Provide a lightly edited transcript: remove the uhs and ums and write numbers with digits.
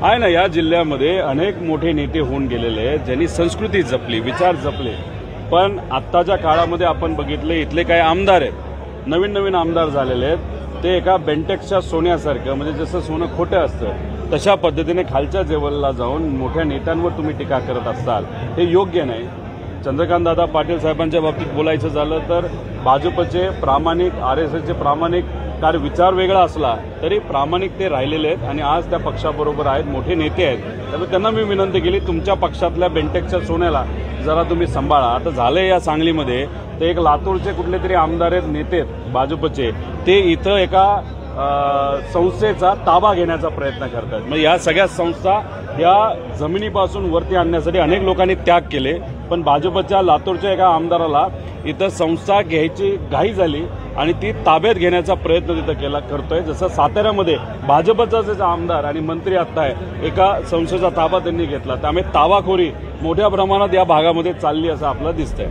आहे ना, या जिल्ह्यामध्ये अनेक मोठे नेते होऊन गेलेले आहेत ज्यांनी संस्कृती जपली, विचार जपले। पण आत्ताच्या काळामध्ये आपण बघितले इथले काही आमदार आहेत, नवीन आमदार झालेले आहेत, ते एका बेंटेक्सच्या सोन्यासारखं, म्हणजे जसं सोनं खोटं असतं तशा पद्धतीने खालच्या लेवलला जाऊन मोठ्या नेत्यांवर तुम्ही टीका करत असाल, हे योग्य नाही। चंद्रकांत दादा पाटील साहेबांच्या बाबतीत बोलायचं झालं तर भाजपचे प्रामाणिक, RSSचे प्रामाणिक कार्य विचार वेगळा असला तरी प्रामाणिक ते राहिलेले आहेत आणि आज त्या पक्षाबरोबर आहेत, मोठे नेते आहेत। त्यामुळे त्यांना मी विनंती केली, तुमच्या पक्षातल्या बेंटेक्सच्या सोन्याला जरा तुम्ही सांभाळा। आता झालंय या सांगलीमध्ये, ते एक लातूरचे कुठले तरी आमदार आहेत, नेते आहेत भाजपचे, ते इथं एका संस्थेचा ताबा घेण्याचा प्रयत्न करतात। मग या सगळ्या संस्था या जमिनीपासून वरती आणण्यासाठी अनेक लोकांनी त्याग केले, पण भाजपच्या लातूरच्या एका आमदाराला इथं संस्था घ्यायची घाई झाली आणि ती ताब्यात घेण्याचा प्रयत्न तिथं करतोय। जसं साताऱ्यामध्ये भाजपचाच आमदार आणि मंत्री आता आहे, एका संस्थेचा ताबा त्यांनी घेतला, त्यामुळे ताबाखोरी मोठ्या प्रमाणात या भागामध्ये चालली असं आपल्याला दिसतंय।